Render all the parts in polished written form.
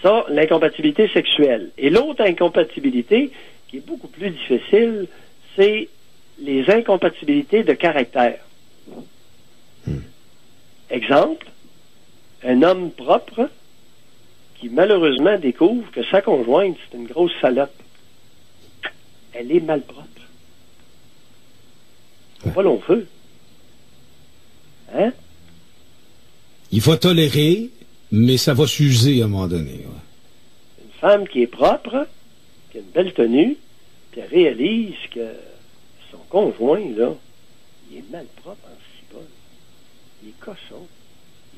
Ça, l'incompatibilité sexuelle. Et l'autre incompatibilité, qui est beaucoup plus difficile, c'est les incompatibilités de caractère. Exemple, un homme propre qui malheureusement découvre que sa conjointe, c'est une grosse salope. Elle est malpropre. C'est pas long feu. Hein? Il faut tolérer, mais ça va s'user à un moment donné. Ouais. Une femme qui est propre, qui a une belle tenue, puis elle réalise que son conjoint, là, il est malpropre en cibole. Il est cochon.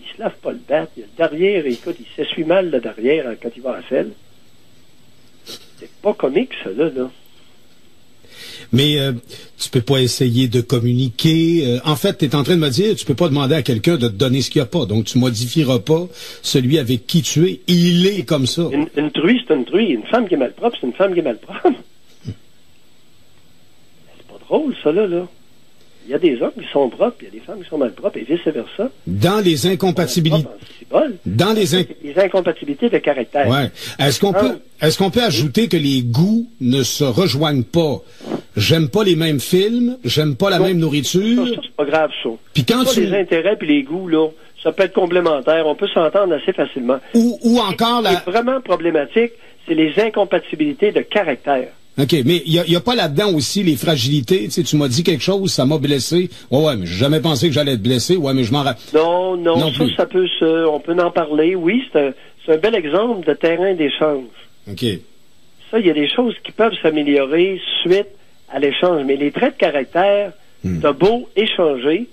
Il se lave pas le bat. Il a le derrière, écoute, il s'essuie mal le derrière quand il va à la selle. C'est pas comique, ça, là. Mais tu peux pas essayer de communiquer. En fait, tu es en train de me dire, tu peux pas demander à quelqu'un de te donner ce qu'il n'y a pas. Donc, tu modifieras pas celui avec qui tu es. Il est comme ça. Une truie, c'est une truie. Une femme qui est malpropre, c'est une femme qui est malpropre. C'est pas drôle, ça, là. Il y a des hommes qui sont propres, il y a des femmes qui sont malpropres, et vice-versa. Dans les incompatibilités. Dans les incompatibilités de caractère. Ouais. Est-ce qu'on peut ajouter que les goûts ne se rejoignent pas? J'aime pas les mêmes films, j'aime pas la même nourriture. Ça, c'est pas grave, ça. Puis quand les intérêts puis les goûts, là, ça peut être complémentaire. On peut s'entendre assez facilement. Ou encore Ce qui est vraiment problématique, c'est les incompatibilités de caractère. OK, mais il y a pas là-dedans aussi les fragilités. Tu sais, tu m'as dit quelque chose, ça m'a blessé. Ouais, mais j'ai jamais pensé que j'allais être blessé. Ouais, mais je m'en rappelle. Non, ça peut on peut en parler. Oui, c'est un bel exemple de terrain d'échange. OK. Ça, il y a des choses qui peuvent s'améliorer suite à l'échange. Mais les traits de caractère, t'as beau échanger.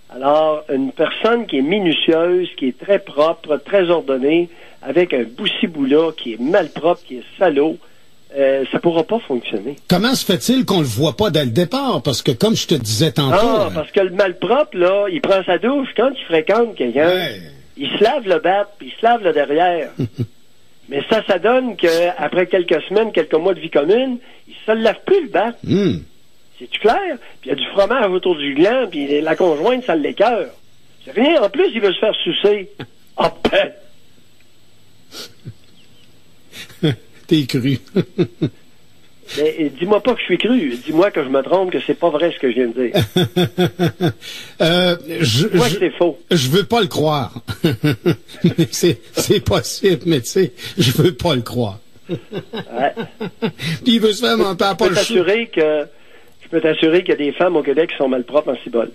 Alors, une personne qui est minutieuse, qui est très propre, très ordonnée, avec un boussi-boula qui est malpropre, qui est salaud, ça pourra pas fonctionner. Comment se fait-il qu'on le voit pas dès le départ? Parce que, comme je te disais tantôt... parce que le malpropre, là, il prend sa douche quand il fréquente quelqu'un. Il se lave le bat, puis il se lave le derrière. Mais ça donne qu'après quelques semaines, quelques mois de vie commune, il se lave plus le bat. C'est-tu clair? Puis il y a du fromage autour du gland, puis la conjointe, ça l'écœure. C'est rien. En plus, il veut se faire sucer. Ah ben! T'es cru. Mais dis-moi pas que je suis cru. Dis-moi que je me trompe, que c'est pas vrai ce que je viens de dire. Dis-moi que c'est faux. Je veux pas le croire. c'est possible, mais tu sais, je veux pas le croire. Ouais. Puis il veut se faire mon père pas le choix. Je peux t'assurer qu'il y a des femmes au Québec qui sont malpropres en cibole.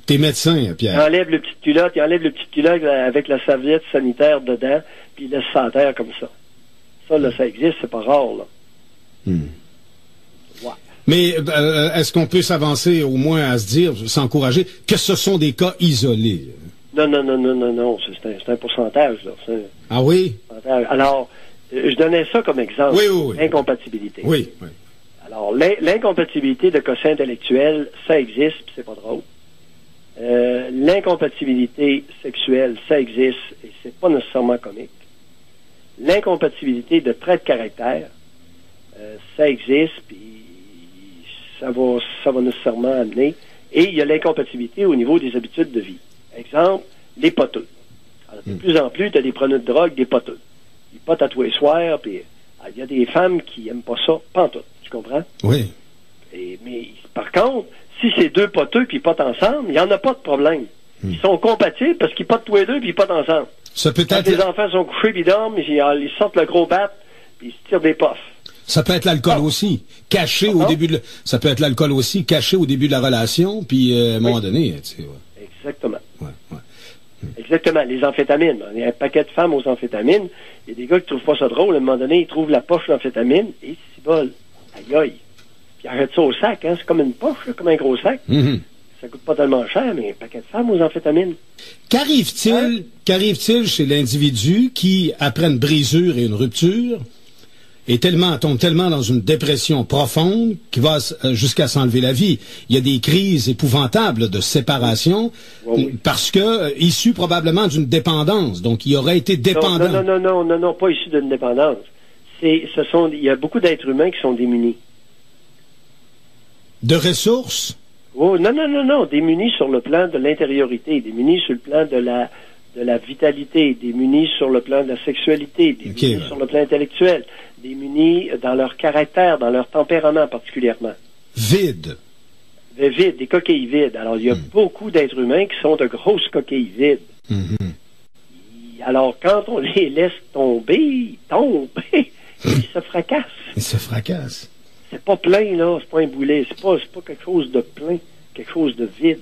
T'es médecin, Pierre. Il enlève le petit culotte, avec la serviette sanitaire dedans, puis il laisse ça à terre comme ça. Ça, là, ça existe, c'est pas rare, là. Ouais. Mais est-ce qu'on peut s'avancer au moins à se dire, s'encourager, que ce sont des cas isolés? Non. C'est un pourcentage, là. Ah oui? Alors, je donnais ça comme exemple. Oui. Incompatibilité. Oui. Alors, l'incompatibilité de quotient intellectuel, ça existe, puis c'est pas drôle. L'incompatibilité sexuelle, ça existe, et c'est pas nécessairement comique. L'incompatibilité de traits de caractère, ça existe, puis ça va nécessairement amener. Et il y a l'incompatibilité au niveau des habitudes de vie. Exemple, les poteux. Alors, de plus en plus, tu as des preneurs de drogue, des poteux. Ils potent à tous les soirs, puis il y a des femmes qui aiment pas ça, pantoute. Tu comprends? Oui. Mais par contre, si c'est deux poteux puis ils potent ensemble, il n'y en a pas de problème. Ils sont compatibles parce qu'ils potent tous les deux puis ils potent ensemble. Ça peut Quand être... les enfants sont couchés puis ils dorment, ils sortent le gros bat puis ils se tirent des puffs. Ça peut être l'alcool aussi, caché au début de... Ça peut être l'alcool aussi, caché au début de la relation, puis à un moment donné, tu sais... Ouais. Exactement. Exactement. Les amphétamines. Il y a un paquet de femmes aux amphétamines. Il y a des gars qui trouvent pas ça drôle. À un moment donné, ils trouvent la poche d'amphétamine et c'est bol. Aïe. Puis arrête ça au sac, hein. C'est comme une poche, là, comme un gros sac. Ça coûte pas tellement cher, mais un paquet de femmes aux amphétamines. Qu'arrive-t-il chez l'individu qui, après une brisure et une rupture, tombe tellement dans une dépression profonde qu'il va jusqu'à s'enlever la vie? Il y a des crises épouvantables de séparation parce que issu probablement d'une dépendance. Donc, il aurait été dépendant. Non, pas issu d'une dépendance. Il y a beaucoup d'êtres humains qui sont démunis. De ressources? Oh, non, démunis sur le plan de l'intériorité, démunis sur le plan de de la vitalité, démunis sur le plan de la sexualité, démunis sur le plan intellectuel, démunis dans leur caractère, dans leur tempérament particulièrement. Vides. Vides, des coquilles vides. Alors, il y a beaucoup d'êtres humains qui sont de grosses coquilles vides. Alors, quand on les laisse tomber, ils se fracassent. Ils se fracassent. C'est pas plein, là. C'est pas un boulet. C'est pas quelque chose de plein. Quelque chose de vide.